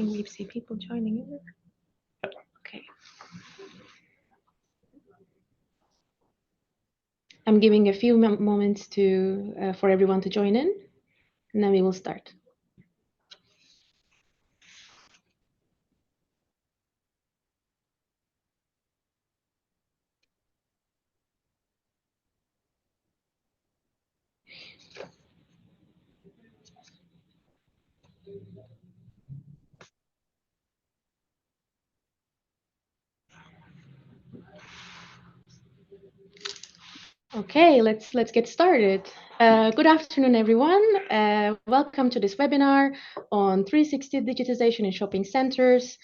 think we see people joining in. Okay. I'm giving a few moments to for everyone to join in, and then we will start. Okay, let's get started. Good afternoon, everyone. Welcome to this webinar on 360 digitization in shopping centers,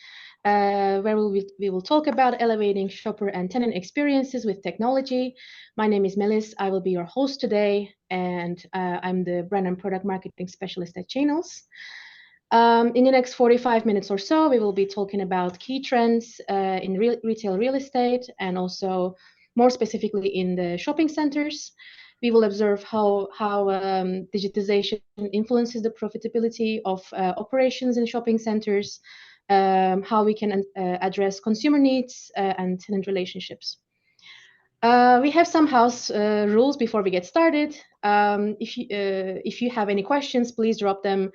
where we will talk about elevating shopper and tenant experiences with technology. My name is Melis. I will be your host today, and I'm the brand and product marketing specialist at Chainels. In the next 45 minutes or so, we will be talking about key trends in retail real estate, and also more specifically in the shopping centers. We will observe how digitization influences the profitability of operations in shopping centers, how we can address consumer needs and tenant relationships. We have some house rules before we get started. If you have any questions, please drop them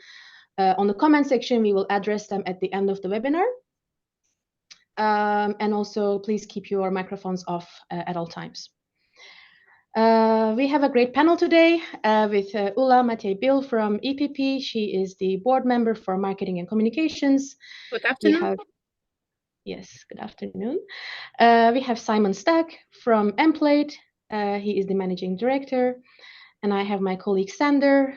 on the comment section. We will address them at the end of the webinar. And also, please keep your microphones off at all times. We have a great panel today with Ulla Matej-Bil from EPP. She is the board member for marketing and communications. Good afternoon. Yes, good afternoon. We have Simon Staack from Emplate. He is the managing director. And I have my colleague Sander,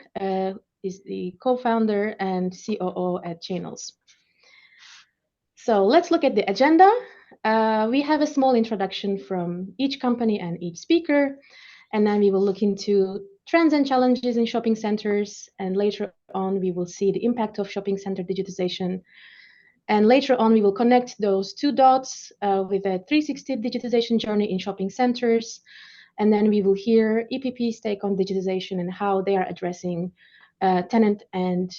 is the co-founder and COO at Chainels. So let's look at the agenda. We have a small introduction from each company and each speaker, and then we will look into trends and challenges in shopping centers, and later on we will see the impact of shopping center digitization. And later on we will connect those two dots with a 360 digitization journey in shopping centers, and then we will hear EPP's take on digitization and how they are addressing tenant and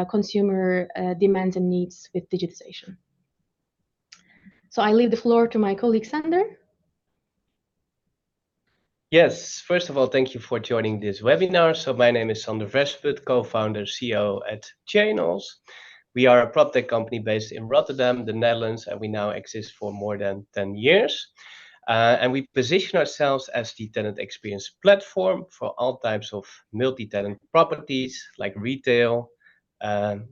consumer demands and needs with digitization. So I leave the floor to my colleague Sander. Yes, first of all, thank you for joining this webinar. So my name is Sander Verseput, co-founder, CEO at Chainels. We are a PropTech company based in Rotterdam, the Netherlands, and we now exist for more than 10 years. And we position ourselves as the tenant experience platform for all types of multi-tenant properties like retail,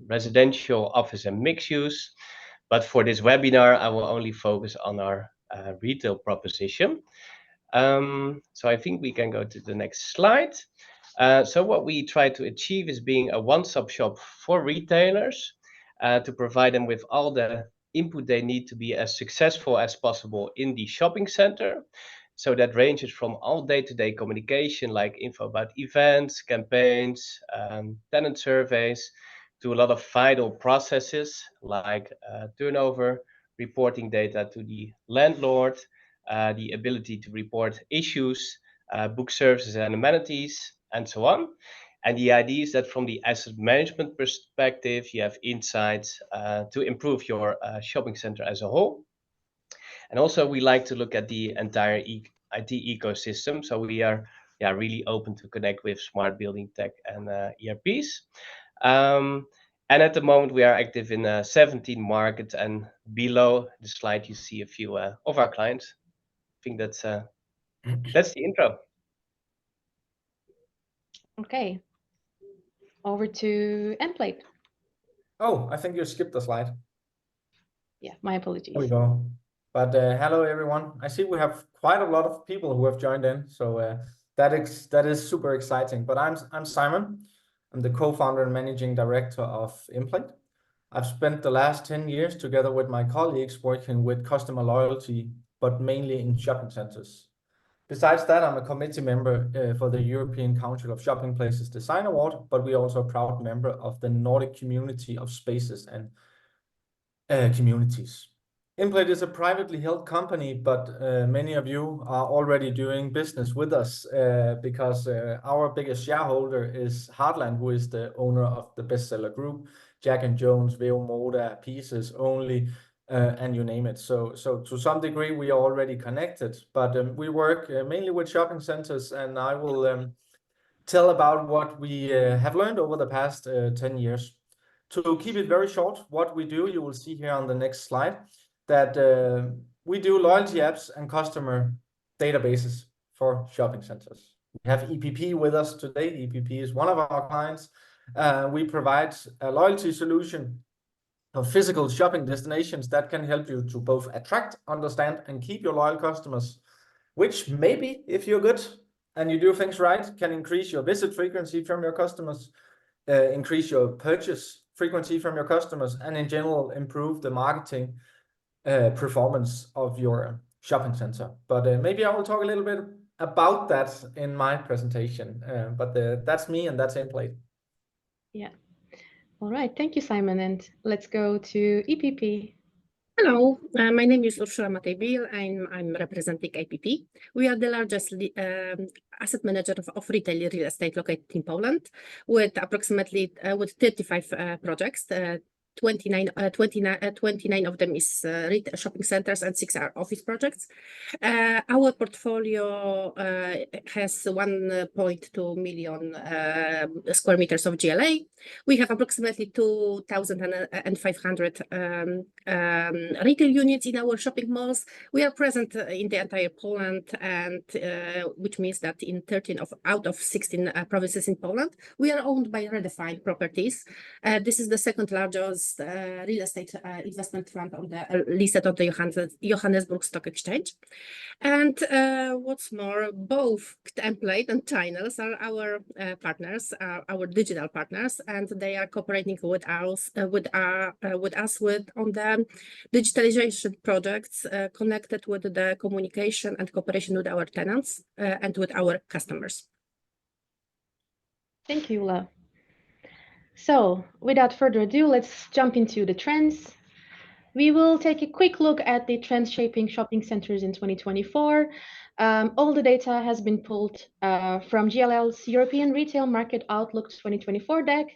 residential, office, and mixed use. But for this webinar, I will only focus on our retail proposition. So I think we can go to the next slide. So what we try to achieve is being a one-stop shop for retailers to provide them with all the input they need to be as successful as possible in the shopping center. So that ranges from all day-to-day communication, like info about events, campaigns, tenant surveys, to a lot of vital processes like turnover, reporting data to the landlord, the ability to report issues, book services and amenities, and so on. And the idea is that from the asset management perspective, you have insights to improve your shopping center as a whole. And also we like to look at the entire IT ecosystem. So we are really open to connect with smart building tech and ERPs. And at the moment we are active in 17 markets, and below the slide you see a few of our clients. I think that's the intro. Okay, over to Emplate. Oh, I think you skipped the slide. Yeah, my apologies. There we go. But hello everyone. I see we have quite a lot of people who have joined in, so that is super exciting. But I'm Simon. I'm the co-founder and managing director of Emplate. I've spent the last 10 years together with my colleagues working with customer loyalty, but mainly in shopping centers. Besides that, I'm a committee member for the European Council of Shopping Places Design Award, but we're also a proud member of the Nordic Community of Spaces and Communities. Emplate is a privately held company, but many of you are already doing business with us because our biggest shareholder is Heartland, who is the owner of the bestseller group, Jack and Jones, Veo Moda, Pieces Only, and you name it. So to some degree, we are already connected, but we work mainly with shopping centers, and I will tell about what we have learned over the past 10 years. To keep it very short, what we do, you will see here on the next slide, that we do loyalty apps and customer databases for shopping centers. We have EPP with us today. EPP is one of our clients. We provide a loyalty solution of physical shopping destinations that can help you to both attract, understand, and keep your loyal customers, which maybe, if you're good and you do things right, can increase your visit frequency from your customers, increase your purchase frequency from your customers, and in general, improve the marketing performance of your shopping center. But maybe I will talk a little bit about that in my presentation. But that's me, and that's Emplate. Yeah. All right. Thank you, Simon. And let's go to EPP. Hello, my name is Urzsula Matej-Bil. I'm representing EPP. We are the largest asset manager of retail real estate located in Poland, with approximately 35 projects. 29 of them is retail shopping centers and 6 are office projects. Our portfolio has 1.2 million square meters of GLA. We have approximately 2,500 retail units in our shopping malls. We are present in the entire Poland, and which means that in 13 out of 16 provinces in Poland, we are owned by Redefined Properties. This is the second largest real estate investment fund on the listed on the Johannesburg Stock Exchange. And what's more, both Emplate and Chainels are our partners, our digital partners, and they are cooperating with us on the digitalization projects connected with the communication and cooperation with our tenants and with our customers. Thank you, Ula. So, without further ado, let's jump into the trends. We will take a quick look at the trends shaping shopping centers in 2024. All the data has been pulled from GLL's European Retail Market Outlook 2024 deck.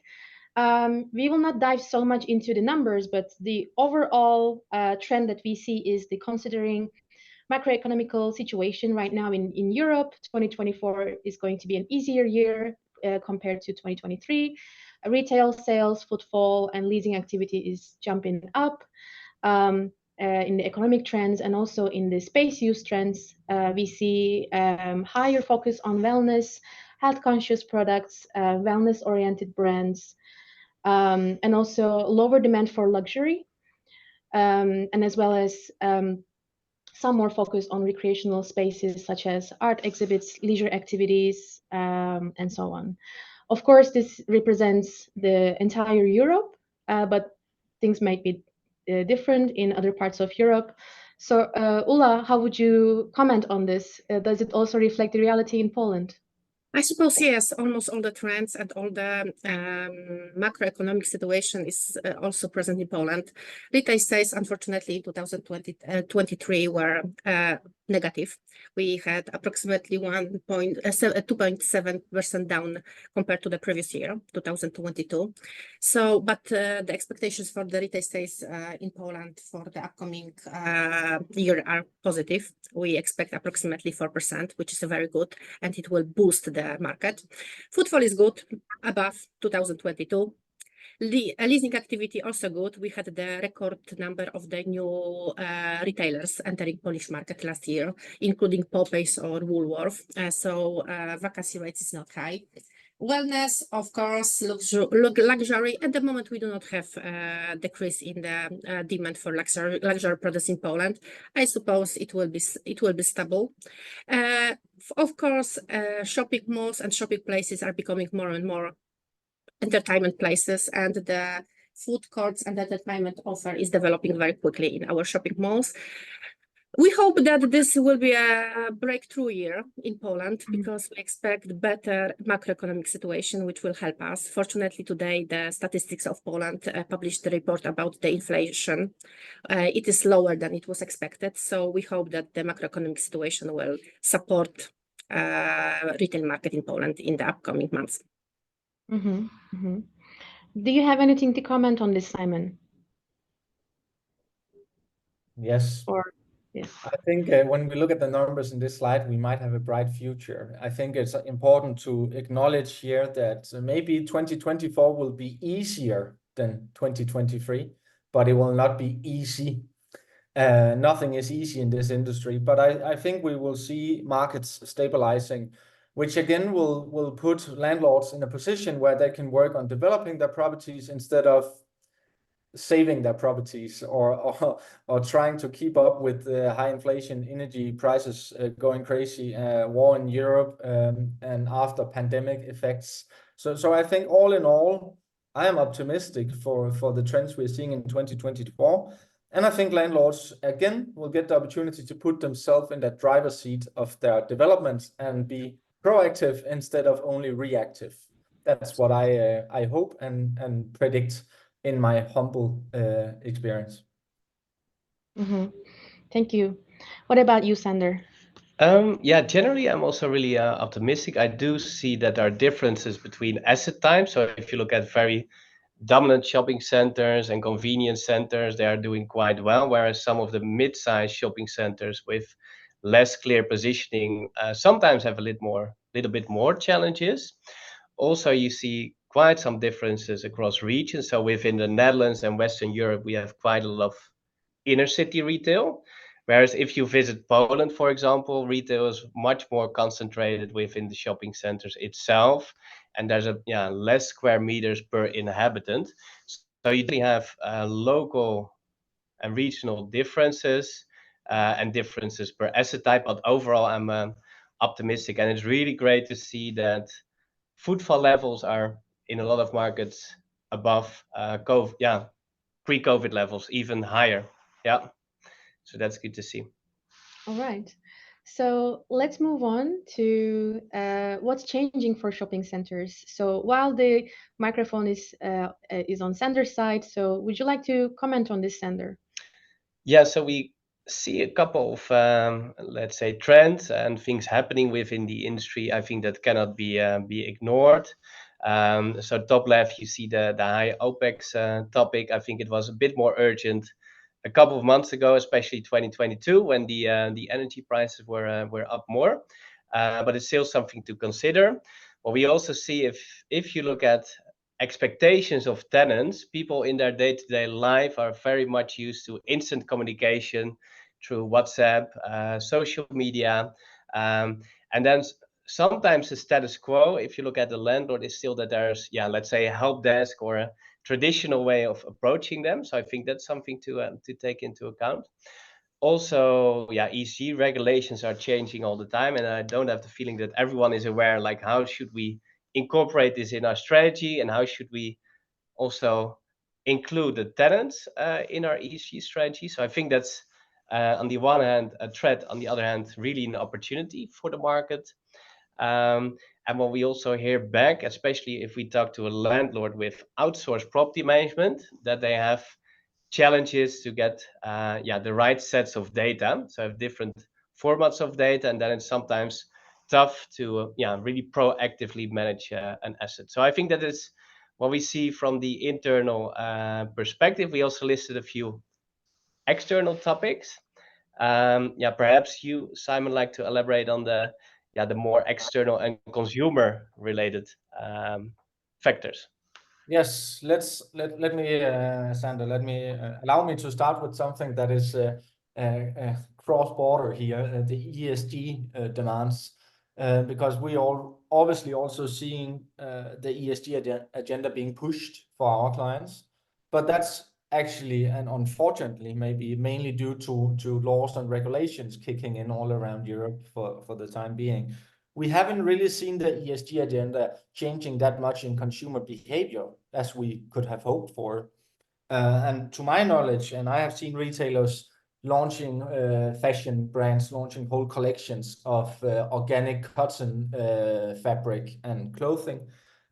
We will not dive so much into the numbers, but the overall trend that we see is the considering macroeconomical situation right now in Europe. 2024 is going to be an easier year compared to 2023. Retail sales, footfall, and leasing activity is jumping up. In the economic trends and also in the space use trends, we see higher focus on wellness, health-conscious products, wellness-oriented brands, and also lower demand for luxury, and as well as some more focus on recreational spaces such as art exhibits, leisure activities, and so on. Of course, this represents the entire Europe, but things might be different in other parts of Europe. So, Ula, how would you comment on this? Does it also reflect the reality in Poland? I suppose, yes, almost all the trends and all the macroeconomic situation is also present in Poland. Retail sales, unfortunately, in 2023 were negative. We had approximately 2.7% down compared to the previous year, 2022. So, but the expectations for the retail sales in Poland for the upcoming year are positive. We expect approximately 4%, which is very good, and it will boost the market. Footfall is good, above 2022. Leasing activity also good. We had the record number of the new retailers entering Polish market last year, including Popeyes or Woolworth. So vacancy rate is not high. Wellness, of course, luxury. At the moment, we do not have a decrease in the demand for luxury products in Poland. I suppose it will be stable. Of course, shopping malls and shopping places are becoming more and more entertainment places, and the food courts and entertainment offer is developing very quickly in our shopping malls. We hope that this will be a breakthrough year in Poland because we expect better macroeconomic situation, which will help us. Fortunately, today, the statistics of Poland published a report about the inflation. It is lower than it was expected. So we hope that the macroeconomic situation will support retail market in Poland in the upcoming months. Do you have anything to comment on this, Simon? Yes. Or yes. I think when we look at the numbers in this slide, we might have a bright future. I think it's important to acknowledge here that maybe 2024 will be easier than 2023, but it will not be easy. Nothing is easy in this industry, but I think we will see markets stabilizing, which again will put landlords in a position where they can work on developing their properties instead of saving their properties or trying to keep up with high inflation, energy prices going crazy, war in Europe, and after pandemic effects. So I think all in all, I am optimistic for the trends we're seeing in 2024. And I think landlords, again, will get the opportunity to put themselves in that driver's seat of their developments and be proactive instead of only reactive. That's what I hope and predict in my humble experience. Thank you. What about you, Sander? Yeah, generally, I'm also really optimistic. I do see that there are differences between asset types. So if you look at very dominant shopping centers and convenience centers, they are doing quite well, whereas some of the mid-sized shopping centers with less clear positioning sometimes have a little bit more challenges. Also, you see quite some differences across regions. So within the Netherlands and Western Europe, we have quite a lot of inner city retail. Whereas if you visit Poland, for example, retail is much more concentrated within the shopping centers itself, and there's less square meters per inhabitant. So you really have local and regional differences and differences per asset type. But overall, I'm optimistic, and it's really great to see that footfall levels are in a lot of markets above pre-COVID levels, even higher. Yeah. So that's good to see. All right. So let's move on to what's changing for shopping centers. So while the microphone is on Sander's side, so would you like to comment on this, Sander? Yeah, so we see a couple of let's say trends and things happening within the industry. I think that cannot be ignored. So top left, you see the high OPEX topic. I think it was a bit more urgent a couple of months ago, especially 2022, when the energy prices were up more. But it's still something to consider. What we also see, if you look at expectations of tenants, people in their day-to-day life are very much used to instant communication through WhatsApp, social media, and then sometimes the status quo, if you look at the landlord, is still that there's, let's say a help desk or a traditional way of approaching them. So I think that's something to take into account. Also, ESG regulations are changing all the time, and I don't have the feeling that everyone is aware, like how should we incorporate this in our strategy, and how should we also include the tenants in our ESG strategy. So I think that's on the one hand a threat, on the other hand really an opportunity for the market. And what we also hear back, especially if we talk to a landlord with outsourced property management, that they have challenges to get the right sets of data. So have different formats of data, and then it's sometimes tough to really proactively manage an asset. So I think that is what we see from the internal perspective. We also listed a few external topics. Perhaps you, Simon, like to elaborate on the more external and consumer related factors. Yes, let me, Sander, allow me to start with something that is cross-border here, the ESG demands, because we all obviously also seeing the ESG agenda being pushed for our clients, but that's actually and unfortunately maybe mainly due to laws and regulations kicking in all around Europe for the time being. We haven't really seen the ESG agenda changing that much in consumer behavior as we could have hoped for. And to my knowledge, and I have seen retailers launching fashion brands, launching whole collections of organic cotton fabric and clothing,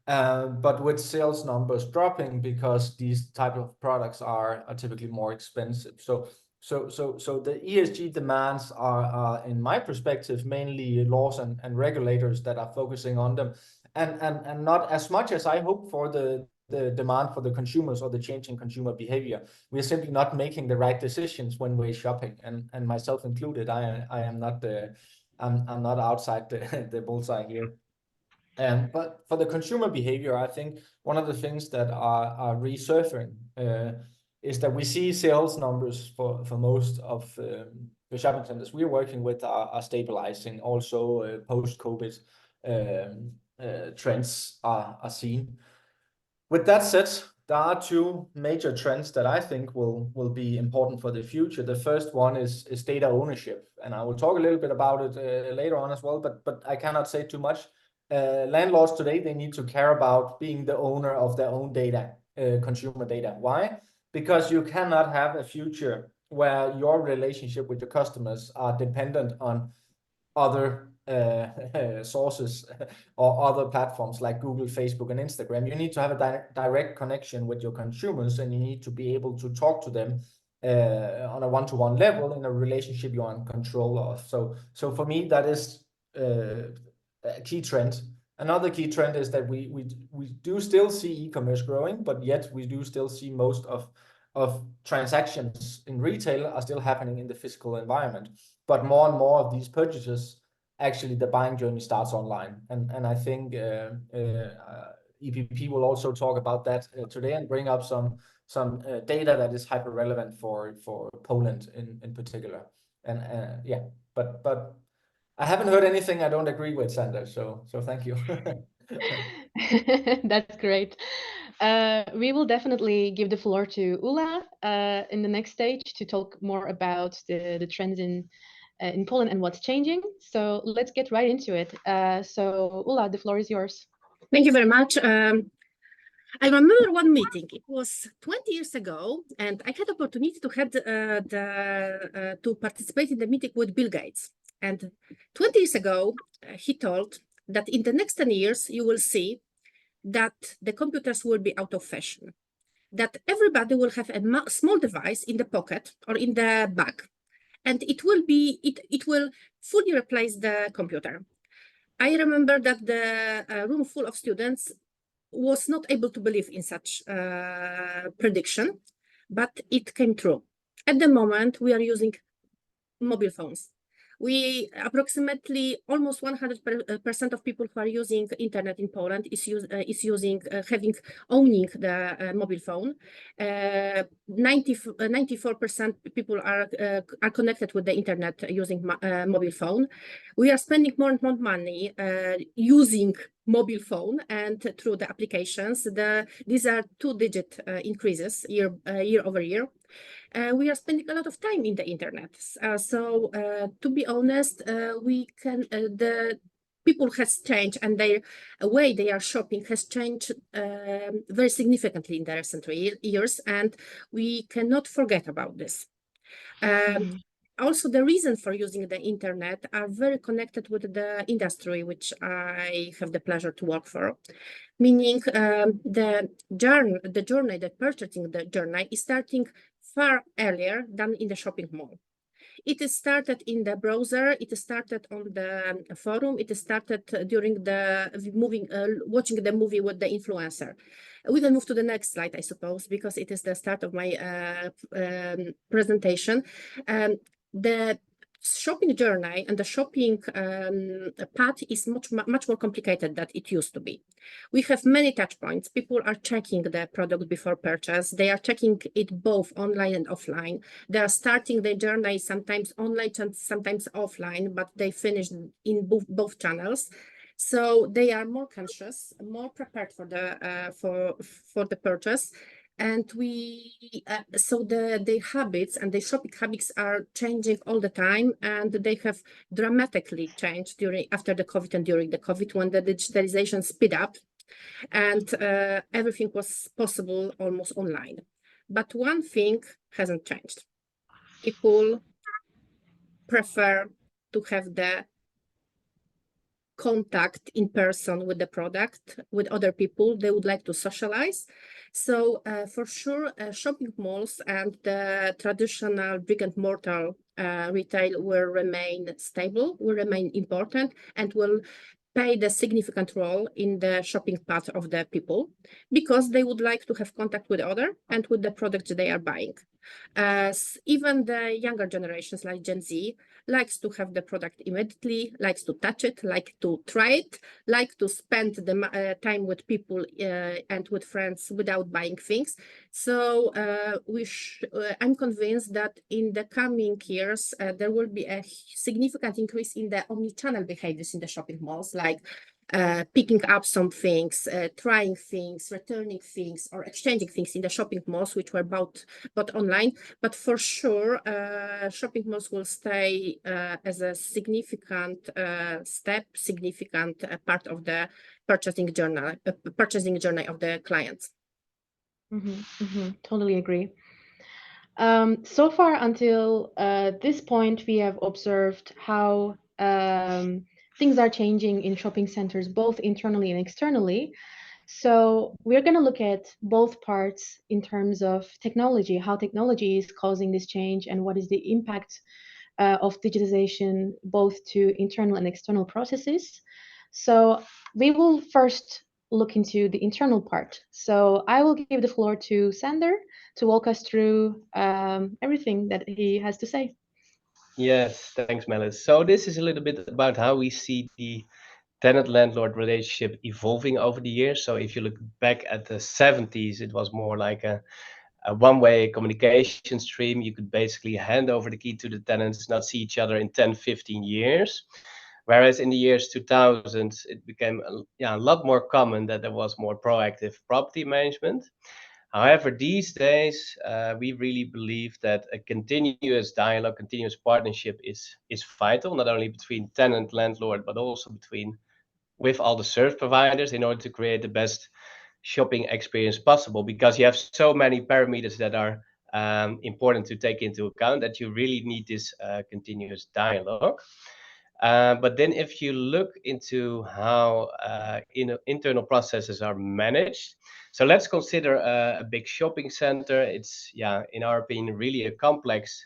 but with sales numbers dropping because these type of products are typically more expensive. So the ESG demands are in my perspective, mainly laws and regulators that are focusing on them, and not as much as I hope for the the demand for the consumers or the change in consumer behavior. We are simply not making the right decisions when we're shopping, and myself included. I am not I'm not outside the bullseye here. But for the consumer behavior, I think one of the things that are resurfacing is that we see sales numbers for most of the shopping centers we're working with are stabilizing. Also, post-COVID trends are seen. With that said, there are two major trends that I think will be important for the future. The first one is data ownership, and I will talk a little bit about it later on as well, but I cannot say too much. Landlords today, they need to care about being the owner of their own data, consumer data. Why? Because you cannot have a future where your relationship with your customers are dependent on other sources or other platforms like Google, Facebook, and Instagram. You need to have a direct connection with your consumers, and you need to be able to talk to them on a one-to-one level in a relationship you're in control of. So for me, that is a key trend. Another key trend is that we do still see e-commerce growing, but yet we do still see most of transactions in retail are still happening in the physical environment. But more and more of these purchases, actually the buying journey starts online. And I think EPP will also talk about that today and bring up some data that is hyper relevant for Poland in particular. And yeah, but I haven't heard anything I don't agree with, Sander. So thank you. That's great. We will definitely give the floor to Ula in the next stage to talk more about the trends in Poland and what's changing. So let's get right into it. So Ula, the floor is yours. Thank you very much. I remember one meeting. It was 20 years ago, and I had the opportunity to participate in the meeting with Bill Gates. And 20 years ago, he told that in the next 10 years, you will see that the computers will be out of fashion, that everybody will have a small device in the pocket or in the bag, and it will fully replace the computer. I remember that the room full of students was not able to believe in such prediction, but it came true. At the moment, we are using mobile phones. We approximately almost 100% of people who are using internet in Poland owning the mobile phone. 94% people are connected with the internet using mobile phone. We are spending more and more money using mobile phone and through the applications. These are two-digit increases year over year. We are spending a lot of time in the internet. So to be honest, the people has changed, and their way they are shopping has changed very significantly in the recent years, and we cannot forget about this. Also, the reasons for using the internet are very connected with the industry, which I have the pleasure to work for. Meaning the purchasing journey is starting far earlier than in the shopping mall. It is started in the browser, it is started on the forum, it is started during the watching the movie with the influencer. We can move to the next slide, I suppose, because it is the start of my presentation. The shopping journey and the shopping path is much more complicated than it used to be. We have many touch points. People are checking the product before purchase. They are checking it both online and offline. They are starting the journey sometimes online and sometimes offline, but they finish in both channels. So they are more conscious, more prepared for the purchase. And so the habits and the shopping habits are changing all the time, and they have dramatically changed after the COVID and during the COVID, when the digitalization speed up and everything was possible almost online. But one thing hasn't changed. People prefer to have the contact in person with the product, with other people. They would like to socialize. So for sure, shopping malls and the traditional brick and mortar retail will remain stable, will remain important, and will played a significant role in the shopping path of the people because they would like to have contact with other and with the products they are buying. Even the younger generations like Gen Z likes to have the product immediately, likes to touch it, like to try it, like to spend the time with people and with friends without buying things. So I'm convinced that in the coming years, there will be a significant increase in the omni-channel behaviors in the shopping malls, like picking up some things, trying things, returning things, or exchanging things in the shopping malls, which were bought online. But for sure, shopping malls will stay as a significant significant part of the purchasing journey of the clients. Totally agree. So far until this point, we have observed how things are changing in shopping centers, both internally and externally. So we're going to look at both parts in terms of technology, how technology is causing this change, and what is the impact of digitization, both to internal and external processes. So we will first look into the internal part. So I will give the floor to Sander to walk us through everything that he has to say. Yes, thanks, Melis. So this is a little bit about how we see the tenant-landlord relationship evolving over the years. So if you look back at the 70s, it was more like a one-way communication stream. You could basically hand over the key to the tenants, not see each other in 10, 15 years. Whereas in the years 2000, it became a lot more common that there was more proactive property management. However, these days, we really believe that a continuous dialogue, continuous partnership is vital, not only between tenant, landlord, but also with all the service providers in order to create the best shopping experience possible, because you have so many parameters that are important to take into account that you really need this continuous dialogue. But then if you look into how internal processes are managed, so let's consider a big shopping center. It's, in our opinion, really a complex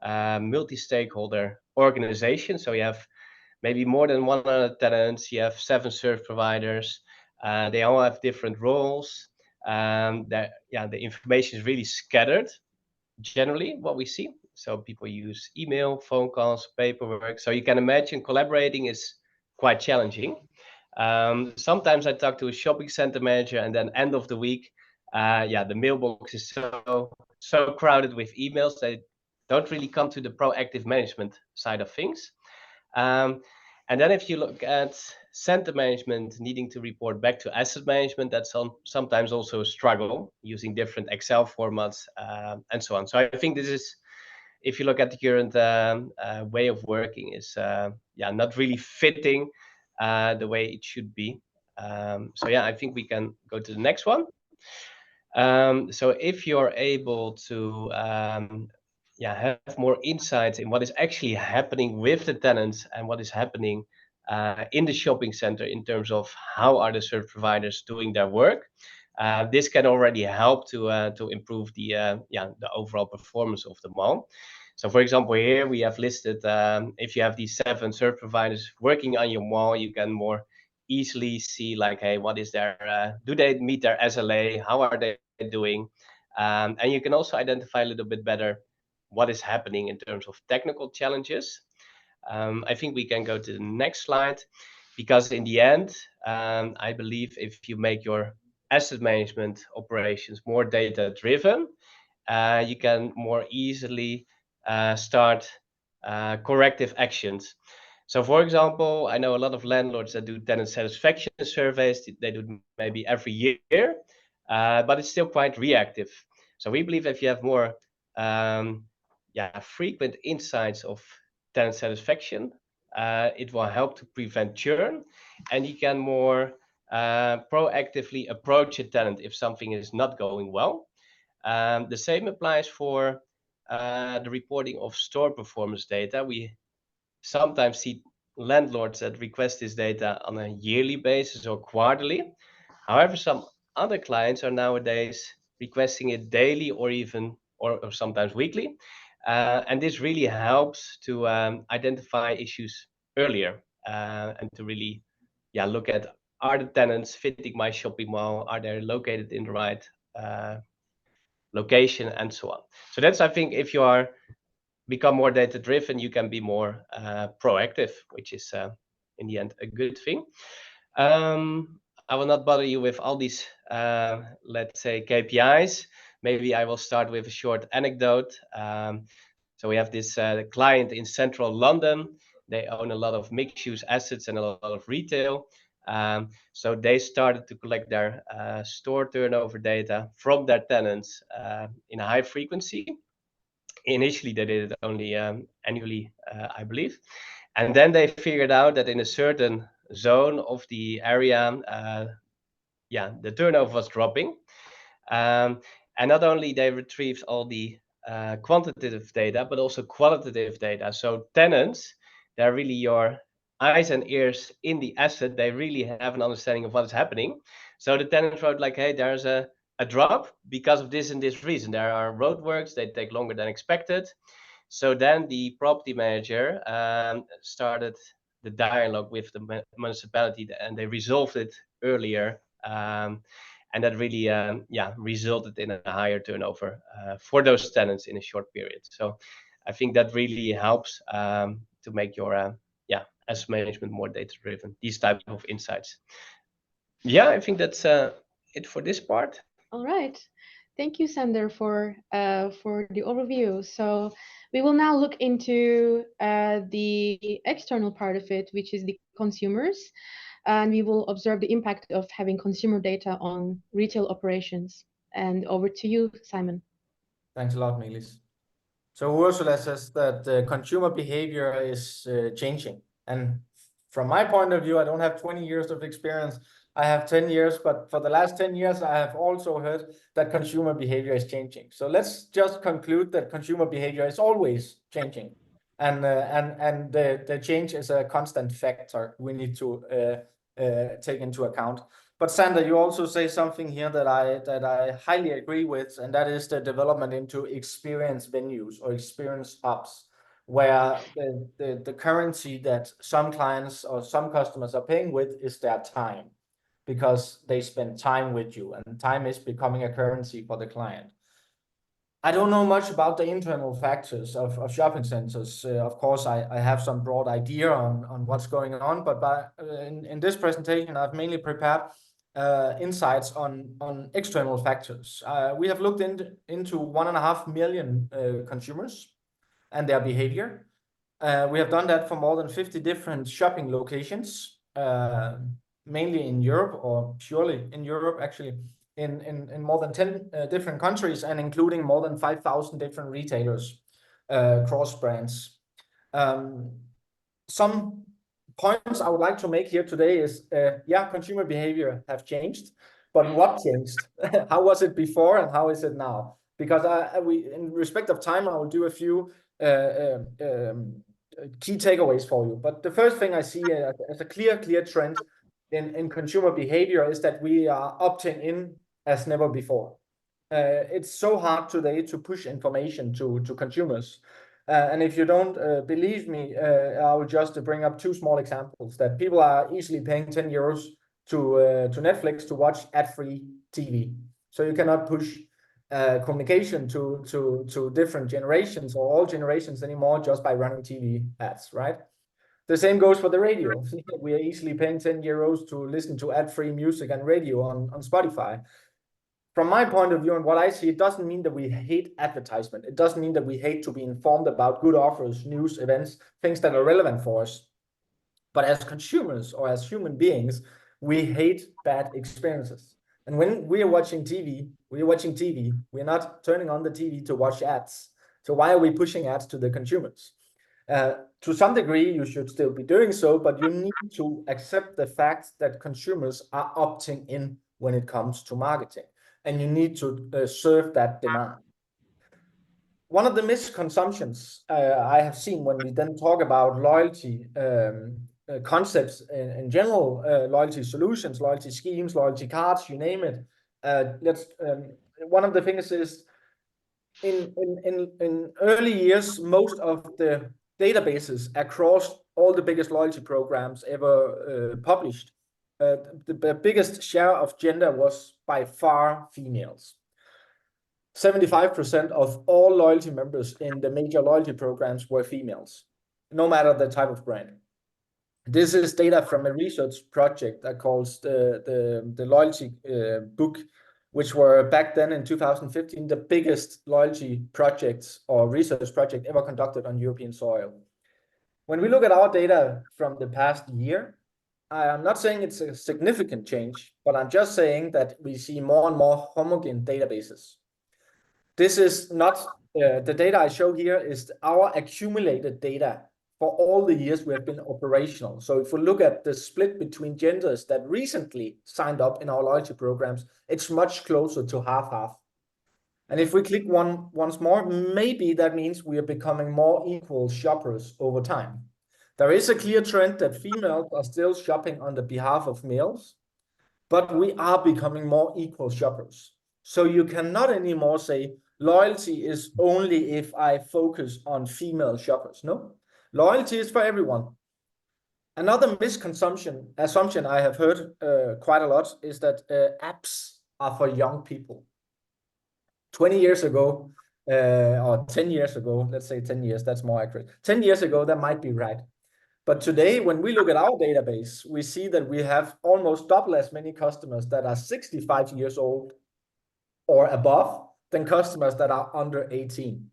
multi-stakeholder organization. So you have maybe more than 100 tenants, you have 7 service providers, they all have different roles. The information is really scattered, generally, what we see. So people use email, phone calls, paperwork. So you can imagine collaborating is quite challenging. Sometimes I talk to a shopping center manager, and then end of the week, the mailbox is so crowded with emails, they don't really come to the proactive management side of things. And then if you look at center management needing to report back to asset management, that's sometimes also a struggle using different Excel formats and so on. So I think this is, if you look at the current way of working, is not really fitting the way it should be. I think we can go to the next one. So if you're able to have more insights in what is actually happening with the tenants and what is happening in the shopping center in terms of how are the service providers doing their work, this can already help to improve the overall performance of the mall. So for example, here we have listed if you have these 7 service providers working on your mall, you can more easily see like, hey, what is their do they meet their SLA, how are they doing, and you can also identify a little bit better what is happening in terms of technical challenges. I think we can go to the next slide, because in the end, I believe if you make your asset management operations more data driven, you can more easily start corrective actions. So for example, I know a lot of landlords that do tenant satisfaction surveys. They do maybe every year, but it's still quite reactive. So we believe if you have more frequent insights of tenant satisfaction, it will help to prevent churn, and you can more proactively approach a tenant if something is not going well. The same applies for the reporting of store performance data. We sometimes see landlords that request this data on a yearly basis or quarterly. However, some other clients are nowadays requesting it daily or even or sometimes weekly. And this really helps to identify issues earlier and to really look at, are the tenants fitting my shopping mall? Are they located in the right location, and so on. So that's, I think, if you are become more data driven, you can be more proactive, which is in the end a good thing. I will not bother you with all these, let's say, KPIs. Maybe I will start with a short anecdote. So we have this client in central London. They own a lot of mixed-use assets and a lot of retail. So they started to collect their store turnover data from their tenants in a high frequency. Initially, they did it only annually, I believe. And then they figured out that in a certain zone of the area, the turnover was dropping. And not only they retrieved all the quantitative data, but also qualitative data. So tenants, they're really your eyes and ears in the asset. They really have an understanding of what is happening. So the tenant wrote like, hey, there's a drop because of this and this reason. There are roadworks, they take longer than expected. So then the property manager started the dialogue with the municipality, and they resolved it earlier. And that really resulted in a higher turnover for those tenants in a short period. So I think that really helps to make your asset management more data driven, these type of insights. I think that's it for this part. All right. Thank you, Sander, for the overview. So we will now look into the external part of it, which is the consumers, and we will observe the impact of having consumer data on retail operations. And over to you, Simon. Thanks a lot, Melis. So Urzsula says that consumer behavior is changing. And from my point of view, I don't have 20 years of experience. I have 10 years, but for the last 10 years, I have also heard that consumer behavior is changing. So let's just conclude that consumer behavior is always changing. And the change is a constant factor we need to take into account. But Sander, you also say something here that I highly agree with, and that is the development into experience venues or experience hubs, where the currency that some clients or some customers are paying with is their time, because they spend time with you, and time is becoming a currency for the client. I don't know much about the internal factors of shopping centers. Of course, I have some broad idea on what's going on, but in this presentation, I've mainly prepared insights on external factors. We have looked into 1.5 million consumers and their behavior. We have done that for more than 50 different shopping locations, mainly in Europe, or purely in Europe, actually, in more than 10 different countries, and including more than 5,000 different retailers, cross brands. Some points I would like to make here today is, consumer behavior have changed, but what changed? How was it before and how is it now? Because in respect of time, I will do a few key takeaways for you. But the first thing I see as a clear trend in consumer behavior is that we are opting in as never before. It's so hard today to push information to consumers. And if you don't believe me, I will just bring up two small examples that people are easily paying 10 euros to Netflix to watch ad-free TV. So you cannot push communication to different generations or all generations anymore just by running TV ads, right? The same goes for the radio. We are easily paying 10 euros to listen to ad-free music and radio on Spotify. From my point of view and what I see, it doesn't mean that we hate advertisement. It doesn't mean that we hate to be informed about good offers, news, events, things that are relevant for us. But as consumers or as human beings, we hate bad experiences. And when we are watching TV, we're not turning on the TV to watch ads. So why are we pushing ads to the consumers? To some degree, you should still be doing so, but you need to accept the fact that consumers are opting in when it comes to marketing, and you need to serve that demand. One of the misconceptions I have seen when we then talk about loyalty concepts in general, loyalty solutions, loyalty schemes, loyalty cards, you name it. One of the things is in early years, most of the databases across all the biggest loyalty programs ever published the biggest share of gender was by far females. 75% of all loyalty members in the major loyalty programs were females, no matter the type of brand. This is data from a research project that calls the loyalty book, which were back then in 2015 the biggest loyalty projects or research project ever conducted on European soil. When we look at our data from the past year, I'm not saying it's a significant change, but I'm just saying that we see more and more homogeneous databases. This is not the data I show here is our accumulated data for all the years we have been operational. So if we look at the split between genders that recently signed up in our loyalty programs, it's much closer to half-half. And if we click once more, maybe that means we are becoming more equal shoppers over time. There is a clear trend that females are still shopping on the behalf of males, but we are becoming more equal shoppers. So you cannot anymore say loyalty is only if I focus on female shoppers. No, loyalty is for everyone. Another assumption I have heard quite a lot is that apps are for young people. 20 years ago, or 10 years ago, let's say 10 years, that's more accurate. 10 years ago, that might be right. But today, when we look at our database, we see that we have almost double as many customers that are 65 years old or above than customers that are under 18.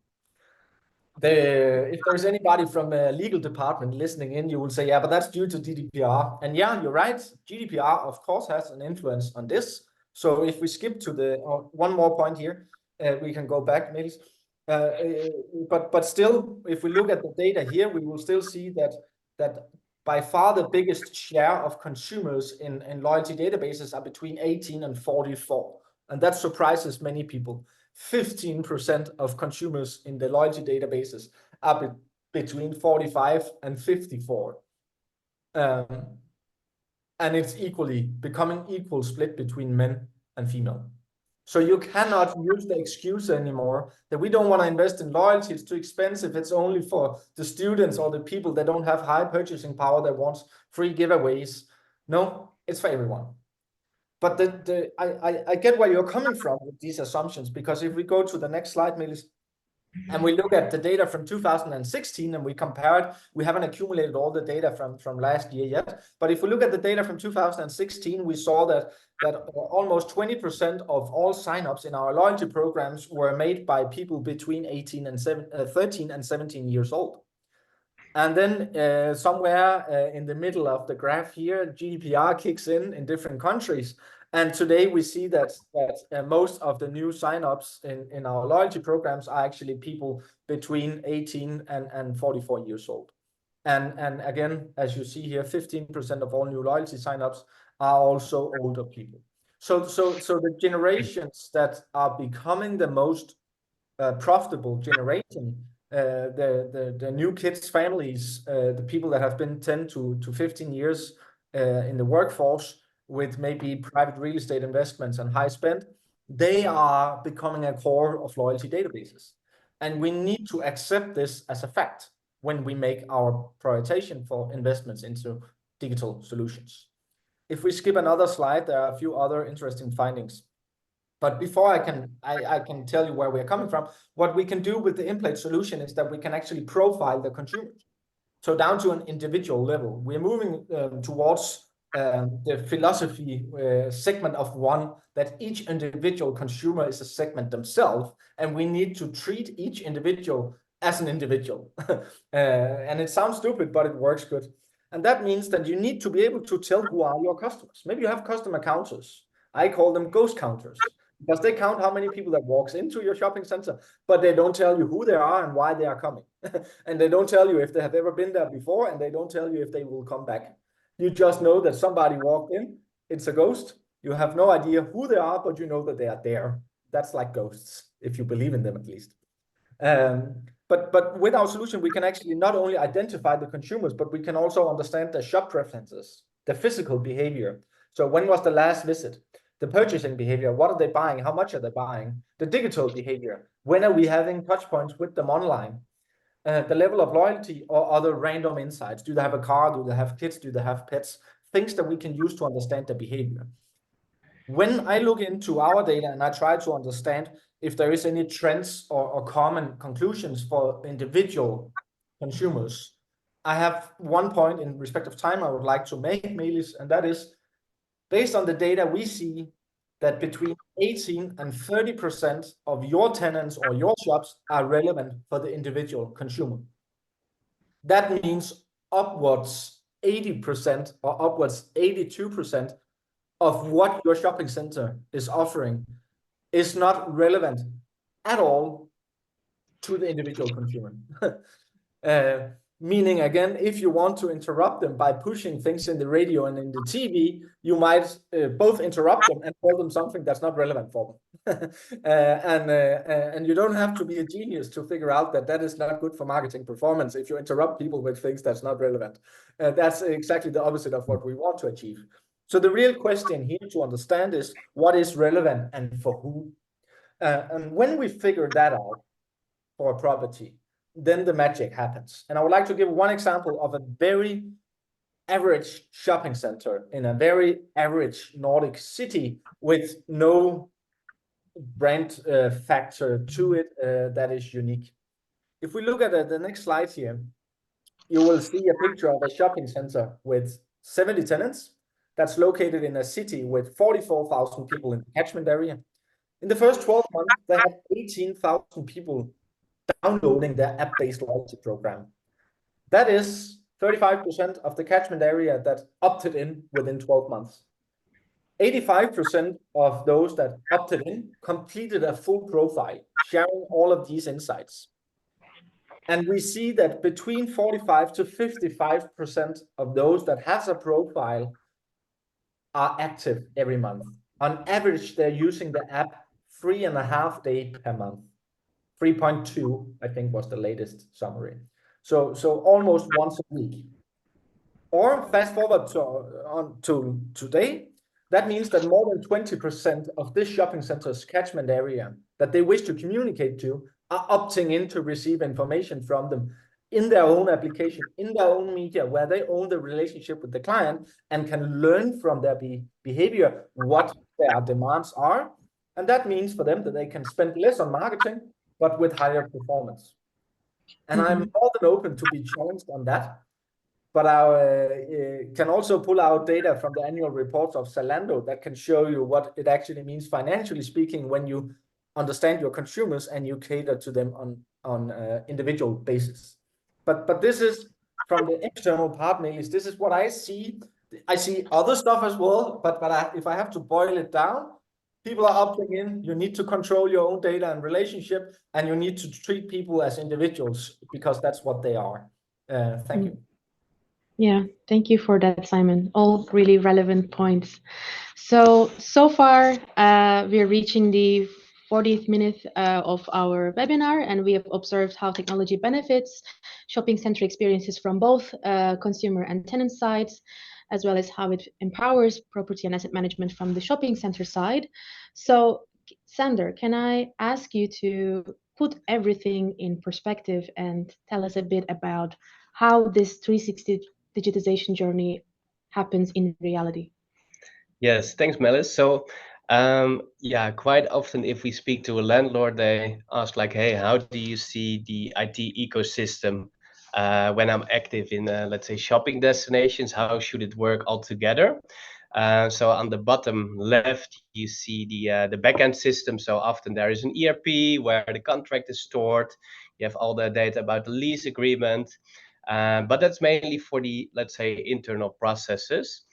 If there's anybody from a legal department listening in, you will say, yeah, but that's due to GDPR. And yeah, you're right. GDPR, of course, has an influence on this. So if we skip to the one more point here, we can go back, Melis. But still, if we look at the data here, we will still see that by far the biggest share of consumers in loyalty databases are between 18 and 44. And that surprises many people. 15% of consumers in the loyalty databases are between 45 and 54. And it's becoming equal split between men and female. So you cannot use the excuse anymore that we don't want to invest in loyalty, it's too expensive, it's only for the students or the people that don't have high purchasing power that wants free giveaways. No, it's for everyone. But I get where you're coming from with these assumptions, because if we go to the next slide, Melis, and we look at the data from 2016 and we compare it, we haven't accumulated all the data from last year yet. But if we look at the data from 2016, we saw that almost 20% of all signups in our loyalty programs were made by people between 13 and 17 years old. And then somewhere in the middle of the graph here, GDPR kicks in different countries. And today we see that most of the new signups in our loyalty programs are actually people between 18 and 44 years old. And again, as you see here, 15% of all new loyalty signups are also older people. So the generations that are becoming the most profitable generation, the new kids, families, the people that have been 10 to 15 years in the workforce, with maybe private real estate investments and high spend, they are becoming a core of loyalty databases. And we need to accept this as a fact when we make our prioritization for investments into digital solutions. If we skip another slide, there are a few other interesting findings. But before I can tell you where we're coming from, what we can do with the Emplate solution is that we can actually profile the consumers. So down to an individual level, we're moving towards the philosophy segment of one, that each individual consumer is a segment themselves, and we need to treat each individual as an individual. And it sounds stupid, but it works good. And that means that you need to be able to tell who are your customers. Maybe you have customer counters. I call them ghost counters, because they count how many people that walks into your shopping center, but they don't tell you who they are and why they are coming. And they don't tell you if they have ever been there before, and they don't tell you if they will come back. You just know that somebody walked in, it's a ghost. You have no idea who they are, but you know that they are there. That's like ghosts, if you believe in them at least. But with our solution, we can actually not only identify the consumers, but we can also understand their shop preferences, the physical behavior. So when was the last visit? The purchasing behavior, what are they buying? How much are they buying? The digital behavior, when are we having touch points with them online? The level of loyalty or other random insights. Do they have a car? Do they have kids? Do they have pets? things that we can use to understand the behavior. When I look into our data and I try to understand if there is any trends or common conclusions for individual consumers, I have one point in respect of time I would like to make, Melis, and that is, based on the data we see that between 18 and 30% of your tenants or your shops are relevant for the individual consumer. That means upwards 80% or upwards 82% of what your shopping center is offering is not relevant at all to the individual consumer. Meaning, again, if you want to interrupt them by pushing things in the radio and in the TV, you might both interrupt them and tell them something that's not relevant for them. And you don't have to be a genius to figure out that that is not good for marketing performance if you interrupt people with things that's not relevant. That's exactly the opposite of what we want to achieve. So the real question here to understand is what is relevant and for who? And when we figure that out for a property, then the magic happens. And I would like to give one example of a very average shopping center in a very average Nordic city with no brand factor to it that is unique. If we look at the next slide here, you will see a picture of a shopping center with 70 tenants that's located in a city with 44,000 people in the catchment area. In the first 12 months, they had 18,000 people downloading their app-based loyalty program. That is 35% of the catchment area that opted in within 12 months. 85% of those that opted in completed a full profile, sharing all of these insights. And we see that between 45 to 55% of those that has a profile are active every month. On average, they're using the app 3.5 days per month. 3.2, I think, was the latest summary. So almost once a week. Or fast forward to today, that means that more than 20% of this shopping center's catchment area that they wish to communicate to are opting in to receive information from them in their own application, in their own media, where they own the relationship with the client and can learn from their behavior what their demands are. And that means for them that they can spend less on marketing, but with higher performance. And I'm more than open to be challenged on that. But I can also pull out data from the annual reports of Zalando that can show you what it actually means financially speaking when you understand your consumers and you cater to them on individual basis. But this is from the external part, Melis. This is what I see. I see other stuff as well, but if I have to boil it down, people are opting in. You need to control your own data and relationship, and you need to treat people as individuals because that's what they are. Thank you. Yeah, thank you for that, Simon. All really relevant points. So far, we're reaching the 40th minute of our webinar, and we have observed how technology benefits shopping center experiences from both consumer and tenant sides, as well as how it empowers property and asset management from the shopping center side. So, Sander, can I ask you to put everything in perspective and tell us a bit about how this 360 digitization journey happens in reality? Yes, thanks, Melis. So, yeah, quite often if we speak to a landlord, they ask like, "Hey, how do you see the IT ecosystem when I'm active in, let's say, shopping destinations? How should it work all together?" So on the bottom left, you see the backend system. So often there is an ERP where the contract is stored. You have all the data about the lease agreement, but that's mainly for the, let's say, internal processes.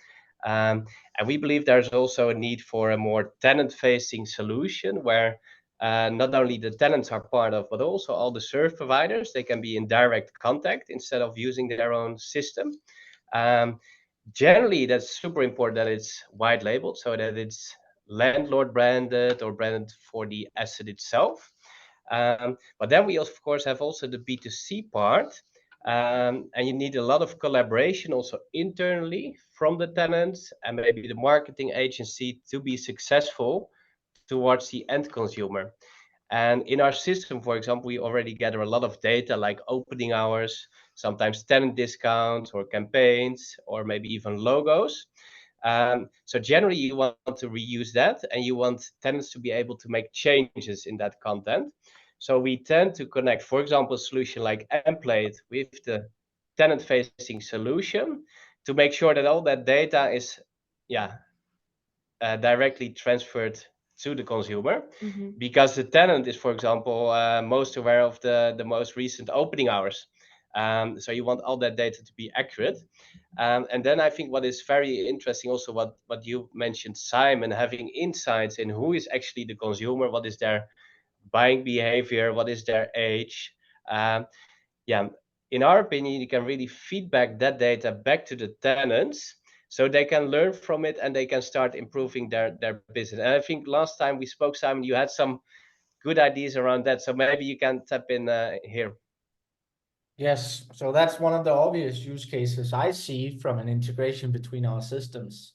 And we believe there's also a need for a more tenant-facing solution where not only the tenants are part of, but also all the service providers, they can be in direct contact instead of using their own system. Generally, that's super important that it's white labeled, so that it's landlord branded or branded for the asset itself. But then we, of course, have also the B2C part. And you need a lot of collaboration also internally from the tenants and maybe the marketing agency to be successful towards the end consumer. And in our system, for example, we already gather a lot of data like opening hours, sometimes tenant discounts or campaigns, or maybe even logos. So generally you want to reuse that, and you want tenants to be able to make changes in that content. So we tend to connect, for example, a solution like Emplate with the tenant-facing solution to make sure that all that data is directly transferred to the consumer, because the tenant is, for example, most aware of the most recent opening hours. So you want all that data to be accurate. And then I think what is very interesting also, what you mentioned, Simon, having insights in who is actually the consumer, what is their buying behavior, what is their age. In our opinion, you can really feedback that data back to the tenants so they can learn from it and they can start improving their business. And I think last time we spoke, Simon, you had some good ideas around that. So maybe you can tap in here. Yes, so that's one of the obvious use cases I see from an integration between our systems.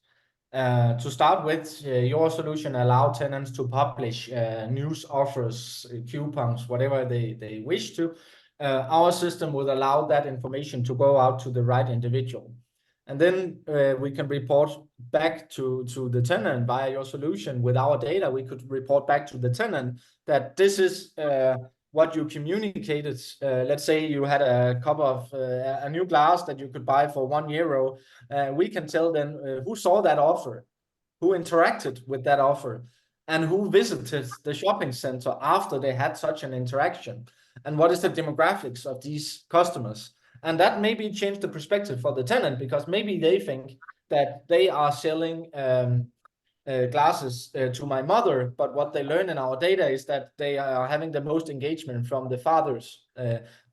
To start with, your solution allows tenants to publish news offers, coupons, whatever they wish to. Our system would allow that information to go out to the right individual. And then we can report back to the tenant via your solution. With our data, we could report back to the tenant that this is what you communicated. Let's say you had a cup of a new glass that you could buy for €1. We can tell them who saw that offer, who interacted with that offer, and who visited the shopping center after they had such an interaction, and what is the demographics of these customers. And that maybe change the perspective for the tenant, because maybe they think that they are selling glasses to my mother, but what they learn in our data is that they are having the most engagement from the fathers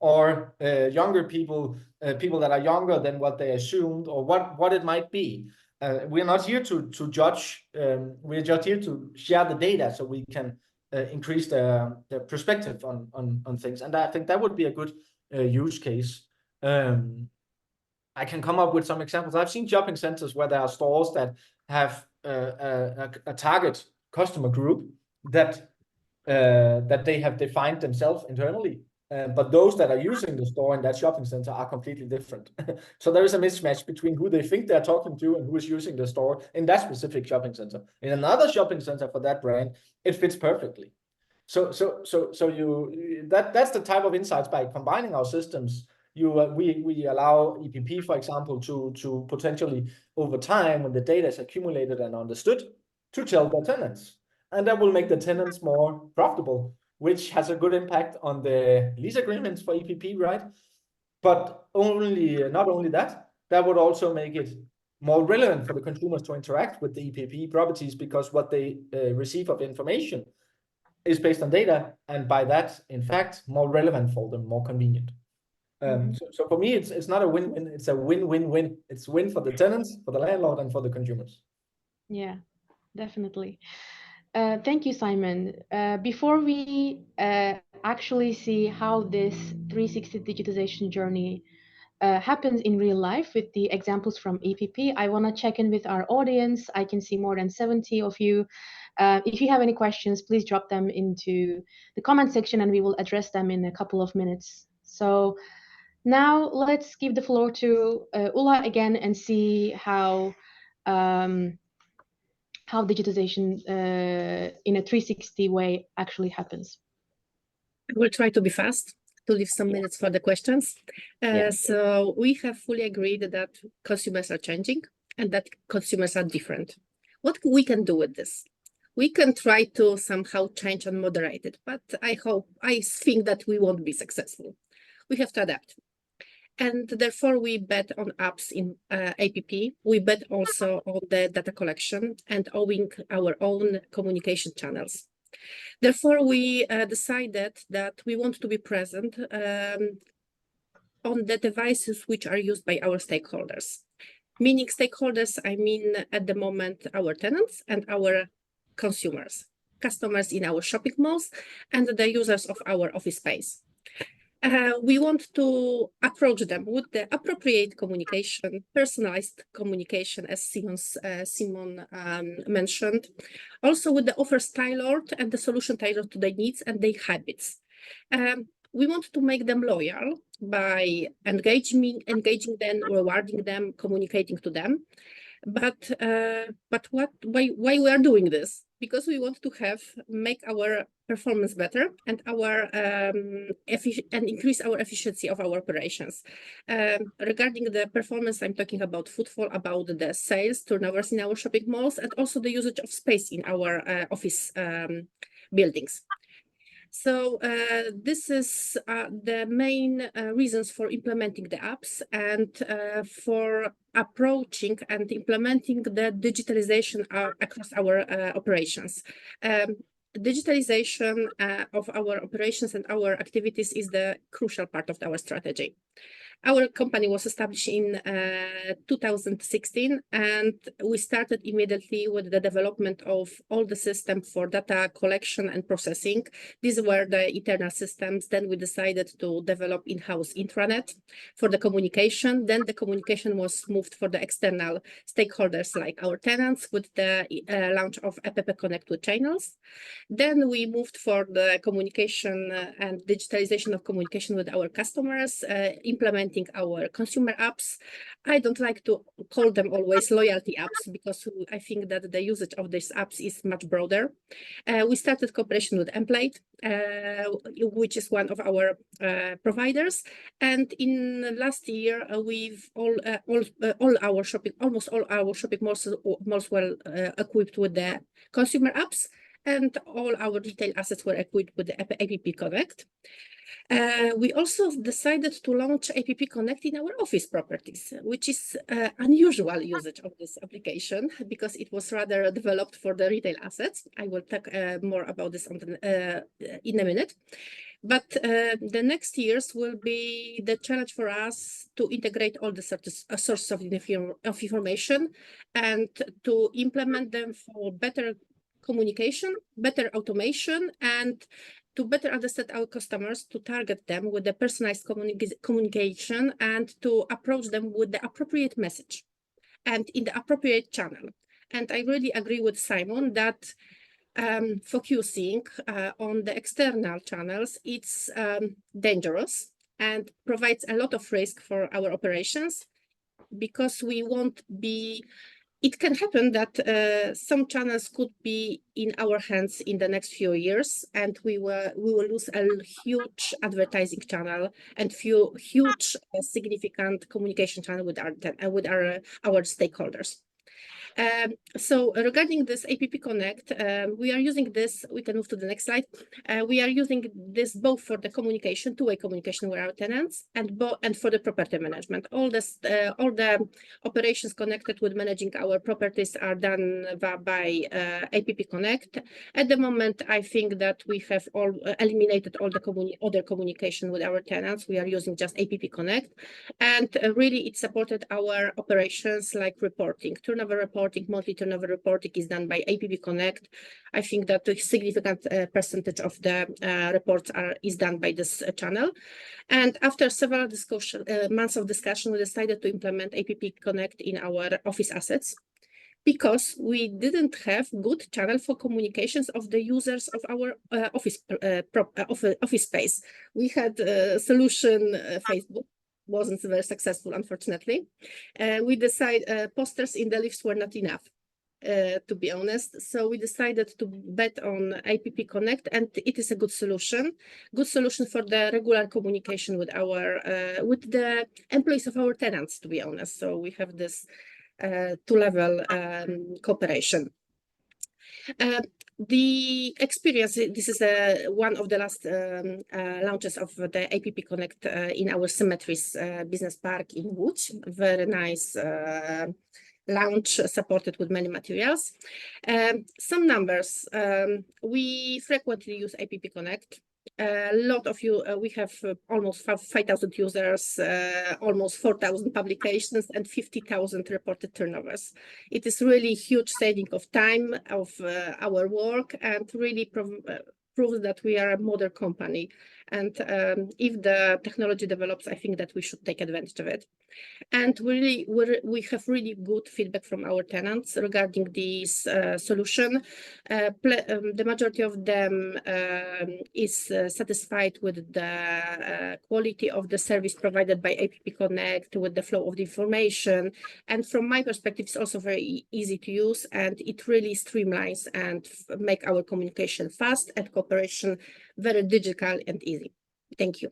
or younger people, people that are younger than what they assumed, or what it might be. We're not here to judge. We're just here to share the data so we can increase the perspective on things. And I think that would be a good use case. I can come up with some examples. I've seen shopping centers where there are stores that have a target customer group that they have defined themselves internally. But those that are using the store in that shopping center are completely different. So there is a mismatch between who they think they're talking to and who is using the store in that specific shopping center. In another shopping center for that brand, it fits perfectly. So that's the type of insights. By combining our systems, we allow EPP, for example, to potentially over time, when the data is accumulated and understood, to tell the tenants, and that will make the tenants more profitable, which has a good impact on the lease agreements for EPP, right? But not only that, that would also make it more relevant for the consumers to interact with the EPP properties, because what they receive of information is based on data, and by that, in fact, more relevant for them, more convenient. So for me, it's not a win-win, it's a win-win-win. It's win for the tenants, for the landlord, and for the consumers. Yeah, definitely. Thank you, Simon. Before we actually see how this 360 digitization journey happens in real life with the examples from EPP, I want to check in with our audience. I can see more than 70 of you. If you have any questions, please drop them into the comment section and we will address them in a couple of minutes. So now let's give the floor to Ulla again and see how digitization in a 360 way actually happens. We'll try to be fast, to leave some minutes for the questions. So we have fully agreed that consumers are changing and that consumers are different. What we can do with this? We can try to somehow change and moderate it, but I think that we won't be successful. We have to adapt. And therefore, we bet on apps in APP. We bet also on the data collection and owning our own communication channels. Therefore, we decided that we want to be present on the devices which are used by our stakeholders. Meaning stakeholders, I mean at the moment our tenants and our consumers, customers in our shopping malls and the users of our office space. We want to approach them with the appropriate communication, personalized communication, as Simon mentioned. Also with the offers tailored and the solution tailored to their needs and their habits. We want to make them loyal by engaging them, rewarding them, communicating to them. But why we are doing this? Because we want to make our performance better and increase our efficiency of our operations. Regarding the performance, I'm talking about footfall, about the sales turnovers in our shopping malls, and also the usage of space in our office buildings. So this is the main reasons for implementing the apps and for approaching and implementing the digitalization across our operations. Digitalization of our operations and our activities is the crucial part of our strategy. Our company was established in 2016, and we started immediately with the development of all the systems for data collection and processing. These were the internal systems. Then we decided to develop in-house intranet for the communication. Then the communication was moved for the external stakeholders like our tenants with the launch of App Connect with Chainels. Then we moved for the communication and digitalization of communication with our customers, implementing our consumer apps. I don't like to call them always loyalty apps because I think that the usage of these apps is much broader. We started cooperation with Emplate, which is one of our providers. And in last year, almost all our shopping malls were equipped with the consumer apps, and all our retail assets were equipped with the App Connect. We also decided to launch App Connect in our office properties, which is unusual usage of this application because it was rather developed for the retail assets. I will talk more about this in a minute. But the next years will be the challenge for us to integrate all the sources of information and to implement them for better communication, better automation, and to better understand our customers, to target them with the personalized communication, and to approach them with the appropriate message and in the appropriate channel. And I really agree with Simon that focusing on the external channels, it's dangerous and provides a lot of risk for our operations because we won't be. It can happen that some channels could be in our hands in the next few years, and we will lose a huge advertising channel and huge significant communication channel with our stakeholders. So regarding this App Connect, we are using this. We can move to the next slide. We are using this both for the communication, two-way communication with our tenants, and for the property management. All the operations connected with managing our properties are done by App Connect. At the moment, I think that we have eliminated all the other communication with our tenants. We are using just App Connect, and really it supported our operations like reporting, turnover reporting, monthly turnover reporting is done by App Connect. I think that a significant percentage of the reports is done by this channel. And after several months of discussion, we decided to implement App Connect in our office assets because we didn't have good channel for communications of the users of our office space. We had a solution, Facebook. Wasn't very successful, unfortunately. We decided posters in the lifts were not enough, to be honest. So we decided to bet on App Connect, and it is a good solution for the regular communication with the employees of our tenants, to be honest. So we have this two-level cooperation. The experience, this is one of the last launches of the App Connect in our Symmetries Business Park in Łódź. Very nice launch supported with many materials. Some numbers, we frequently use App Connect. A lot of you, we have almost 5,000 users, almost 4,000 publications, and 50,000 reported turnovers. It is really huge saving of time of our work, and really proves that we are a modern company. And if the technology develops, I think that we should take advantage of it. And we have really good feedback from our tenants regarding this solution. The majority of them is satisfied with the quality of the service provided by APP Connect, with the flow of the information. And from my perspective, it's also very easy to use, and it really streamlines and make our communication fast and cooperation very digital and easy. Thank you.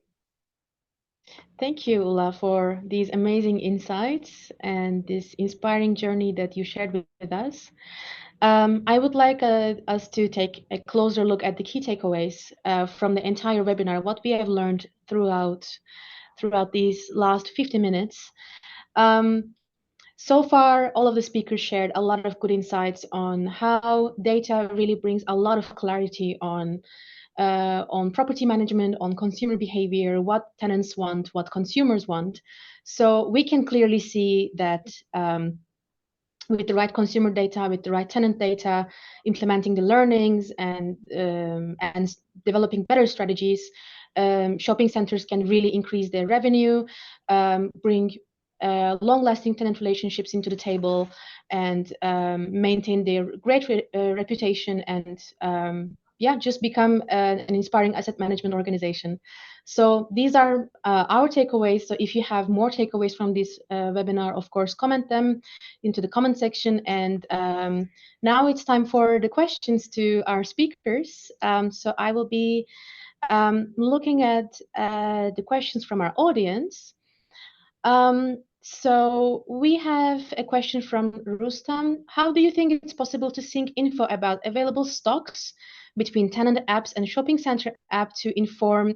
Thank you, Ula, for these amazing insights and this inspiring journey that you shared with us. I would like us to take a closer look at the key takeaways from the entire webinar, what we have learned throughout these last 50 minutes. So far, all of the speakers shared a lot of good insights on how data really brings a lot of clarity on property management, on consumer behavior, what tenants want, what consumers want. So we can clearly see that with the right consumer data, with the right tenant data, implementing the learnings and developing better strategies, shopping centers can really increase their revenue, bring long-lasting tenant relationships into the table, and maintain their great reputation, and just become an inspiring asset management organization. So these are our takeaways. So if you have more takeaways from this webinar, of course, comment them into the comment section. And now it's time for the questions to our speakers. So I will be looking at the questions from our audience. So we have a question from Rustam. How do you think it's possible to sync info about available stocks between tenant apps and shopping center app to inform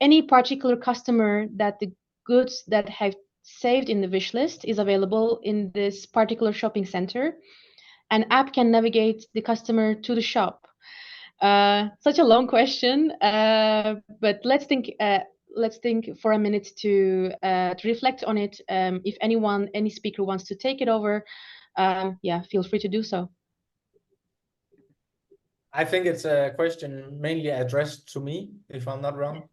any particular customer that the goods that have saved in the wish list is available in this particular shopping center? An app can navigate the customer to the shop. Such a long question, but let's think for a minute to reflect on it. If any speaker wants to take it over, feel free to do so. I think it's a question mainly addressed to me, if I'm not wrong.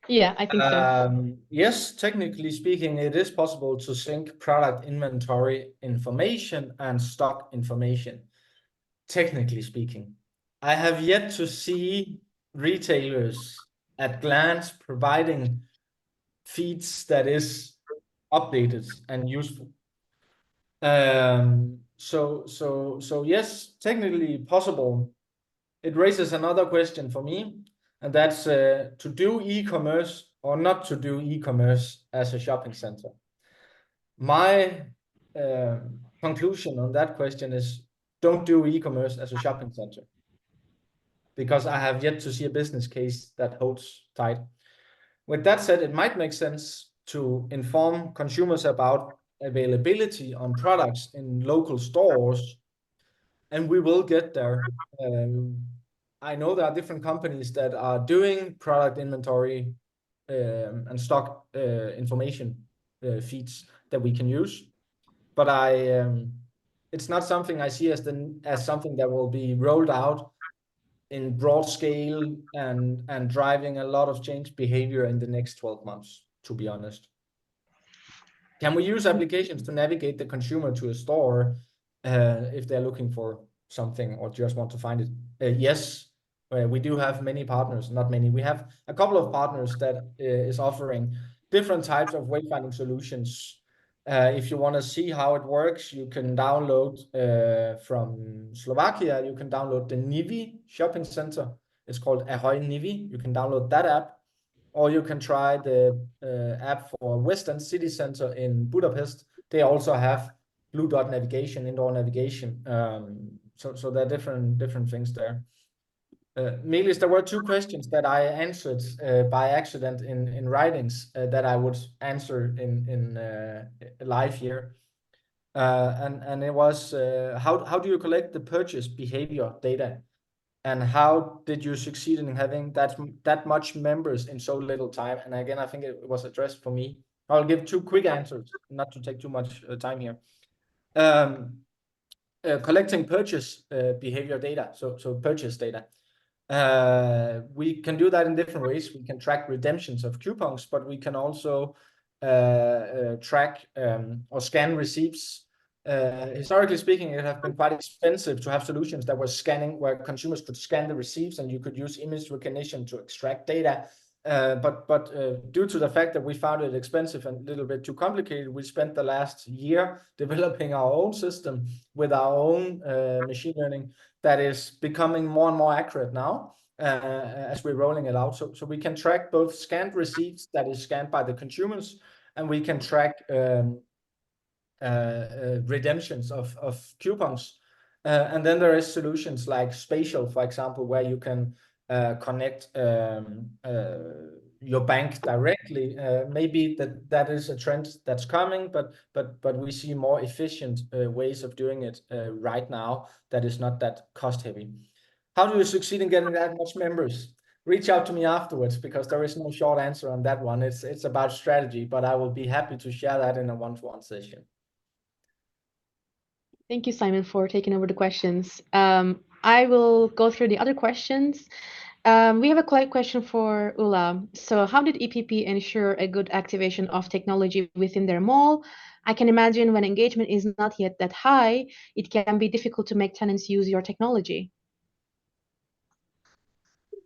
Yeah, I think so. Yes, technically speaking, it is possible to sync product inventory information and stock information. Technically speaking, I have yet to see retailers at glance providing feeds that is updated and useful. So yes, technically possible. It raises another question for me, and that's to do e-commerce or not to do e-commerce as a shopping center. My conclusion on that question is don't do e-commerce as a shopping center, because I have yet to see a business case that holds tight. With that said, it might make sense to inform consumers about availability on products in local stores, and we will get there. I know there are different companies that are doing product inventory and stock information feeds that we can use, but it's not something I see as something that will be rolled out in broad scale and driving a lot of change behavior in the next 12 months, to be honest. Can we use applications to navigate the consumer to a store if they're looking for something or just want to find it? Yes, we do have many partners, not many. We have a couple of partners that is offering different types of wayfinding solutions. If you want to see how it works, you can download from Slovakia, you can download the Nivi shopping center. It's called Ahoy Nivi. You can download that app, or you can try the app for Western City Center in Budapest. They also have blue dot navigation, indoor navigation. So there are different things there. Melis, there were two questions that I answered by accident in writings that I would answer in live here. And it was, how do you collect the purchase behavior data? And how did you succeed in having that much members in so little time? And again, I think it was addressed for me. I'll give two quick answers, not to take too much time here. Collecting purchase behavior data, so purchase data. We can do that in different ways. We can track redemptions of coupons, but we can also track or scan receipts. Historically speaking, it has been quite expensive to have solutions that were scanning, where consumers could scan the receipts and you could use image recognition to extract data. But due to the fact that we found it expensive and a little bit too complicated, we spent the last year developing our own system with our own machine learning that is becoming more and more accurate now as we're rolling it out. So we can track both scanned receipts that is scanned by the consumers, and we can track redemptions of coupons. And then there is solutions like Spatial, for example, where you can connect your bank directly. Maybe that is a trend that's coming, but we see more efficient ways of doing it right now that is not that cost heavy. How do you succeed in getting that much members? Reach out to me afterwards, because there is no short answer on that one. It's about strategy, but I will be happy to share that in a one-to-one session. Thank you, Simon, for taking over the questions. I will go through the other questions. We have a question for Ulla. So how did EPP ensure a good activation of technology within their mall? I can imagine when engagement is not yet that high, it can be difficult to make tenants use your technology.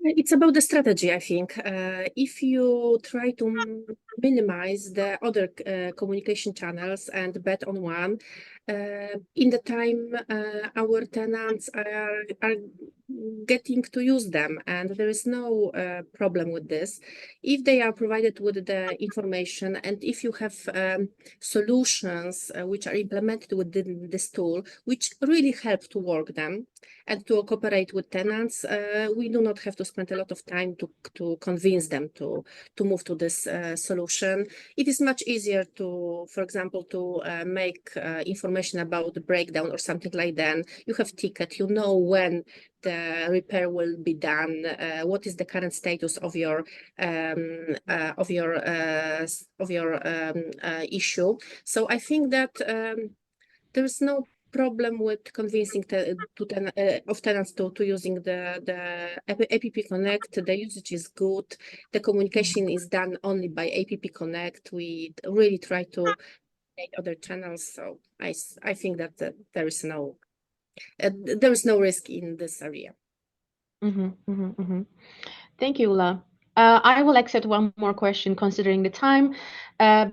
It's about the strategy, I think. If you try to minimize the other communication channels and bet on one, in the time our tenants are getting to use them, and there is no problem with this. If they are provided with the information, and if you have solutions which are implemented within this tool, which really help to work them and to cooperate with tenants, we do not have to spend a lot of time to convince them to move to this solution. It is much easier to, for example, to make information about the breakdown or something like that. You have ticket, you know when the repair will be done, what is the current status of your issue. So I think that there is no problem with convincing tenants to using the APP Connect. The usage is good. The communication is done only by APP Connect. We really try to make other channels. So I think that there is no risk in this area. Thank you, Ulla. I will accept one more question considering the time.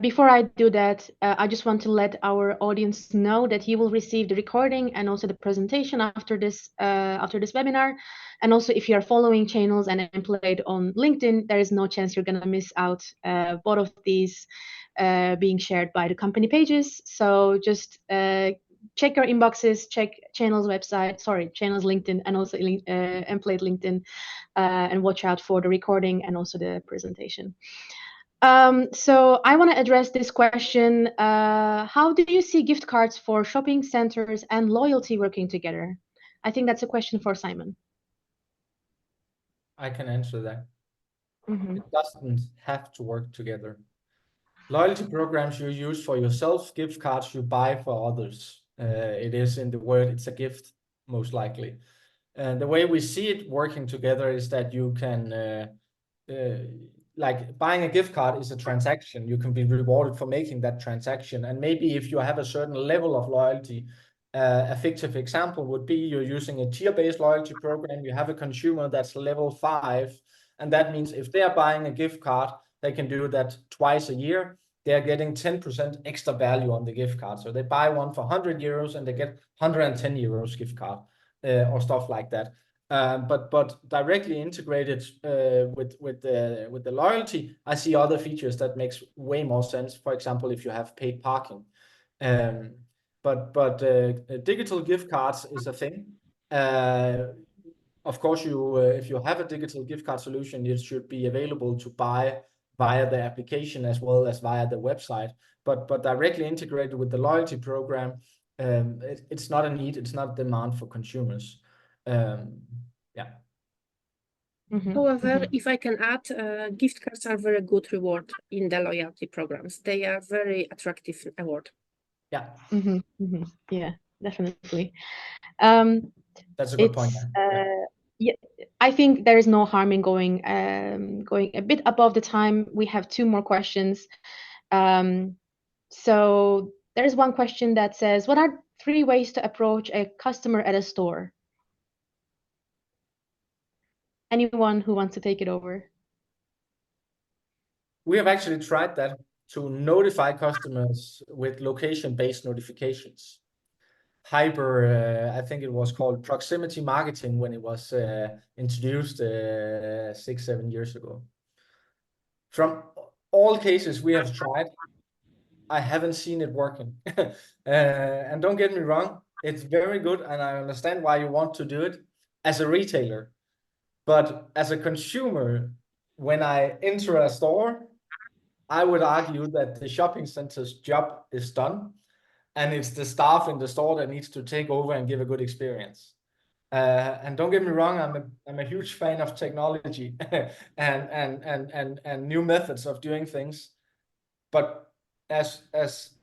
Before I do that, I just want to let our audience know that you will receive the recording and also the presentation after this webinar. And also, if you are following Chainels and Emplate on LinkedIn, there is no chance you're going to miss out both of these being shared by the company pages. So just check your inboxes, check Chainels website, Chainels LinkedIn, and also Emplate LinkedIn, and watch out for the recording and also the presentation. So I want to address this question. How do you see gift cards for shopping centers and loyalty working together? I think that's a question for Simon. I can answer that. It doesn't have to work together. Loyalty programs you use for yourself, gift cards you buy for others. It is in the word, it's a gift, most likely. And the way we see it working together is that you can, like buying a gift card is a transaction. You can be rewarded for making that transaction. And maybe if you have a certain level of loyalty, a fictive example would be you're using a tier-based loyalty program. You have a consumer that's level 5. And that means if they are buying a gift card, they can do that twice a year. They're getting 10% extra value on the gift card. So they buy one for 100 euros and they get 110 euros gift card or stuff like that. But directly integrated with the loyalty, I see other features that makes way more sense. For example, if you have paid parking. But digital gift cards is a thing. Of course, if you have a digital gift card solution, it should be available to buy via the application as well as via the website. But directly integrated with the loyalty program, it's not a need, it's not a demand for consumers. However, if I can add, gift cards are very good reward in the loyalty programs. They are very attractive award. Yeah. Yeah, definitely. That's a good point. yeah, I think there is no harm in going going a bit above the time. We have 2 more questions. So there's one question that says, what are 3 ways to approach a customer at a store? Anyone who wants to take it over? We have actually tried that to notify customers with location-based notifications. I think it was called proximity marketing when it was introduced 6-7 years ago. From all cases we have tried, I haven't seen it working. And don't get me wrong, it's very good, and I understand why you want to do it as a retailer. But as a consumer, when I enter a store, I would argue that the shopping center's job is done, and it's the staff in the store that needs to take over and give a good experience. And don't get me wrong, I'm a huge fan of technology and new methods of doing things. But as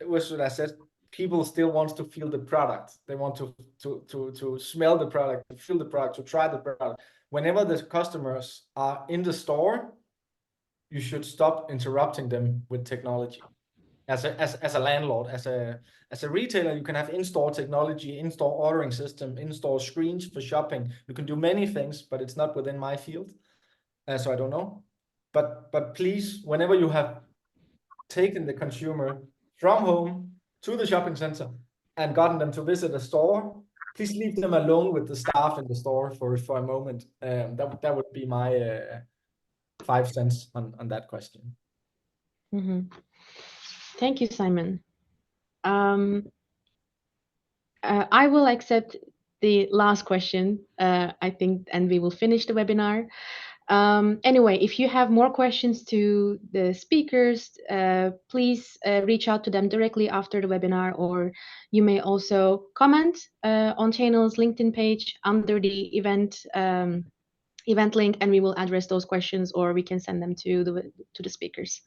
Urzsula said, people still want to feel the product. They want to smell the product, to feel the product, to try the product. Whenever the customers are in the store, you should stop interrupting them with technology. As a landlord, as a retailer, you can have in-store technology, in-store ordering system, in-store screens for shopping. You can do many things, but it's not within my field, so I don't know. But please, whenever you have taken the consumer from home to the shopping center and gotten them to visit a store, please leave them alone with the staff in the store for a moment. That would be my 5 cents on that question. Thank you, Simon. I will accept the last question, I think, and we will finish the webinar. Anyway, if you have more questions to the speakers, please reach out to them directly after the webinar, or you may also comment on Chainels' LinkedIn page under the event link, and we will address those questions, or we can send them to the speakers.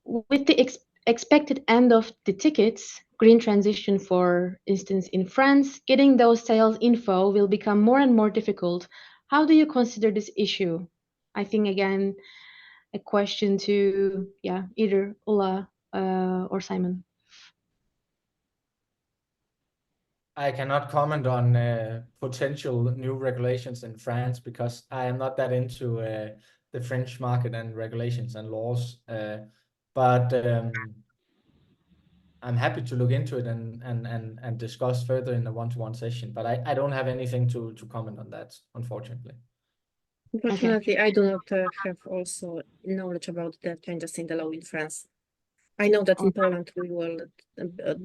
With the expected end of the tickets, green transition, for instance, in France, getting those sales info will become more and more difficult. How do you consider this issue? I think, again, a question to, either Ulla or Simon. I cannot comment on potential new regulations in France because I am not that into the French market and regulations and laws. But I'm happy to look into it and discuss further in a one-to-one session. But I don't have anything to comment on that, unfortunately. Unfortunately, I do not have also knowledge about the changes in the law in France. I know that in Poland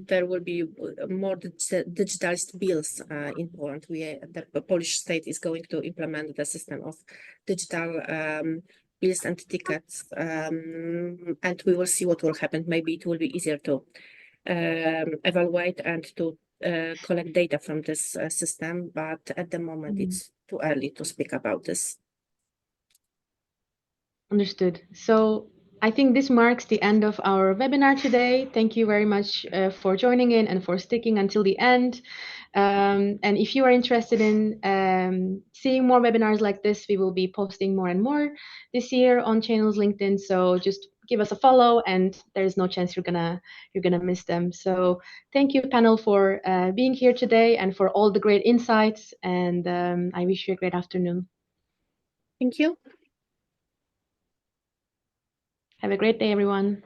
there will be more digitalized bills in Poland. The Polish state is going to implement the system of digital bills and tickets, and we will see what will happen. Maybe it will be easier to evaluate and to collect data from this system, but at the moment it's too early to speak about this. Understood. So I think this marks the end of our webinar today. Thank you very much for joining in and for sticking until the end. And if you are interested in seeing more webinars like this, we will be posting more and more this year on Chainels LinkedIn. So just give us a follow, and there's no chance you're gonna miss them. So thank you, panel, for being here today and for all the great insights. And I wish you a great afternoon. Thank you. Have a great day, everyone.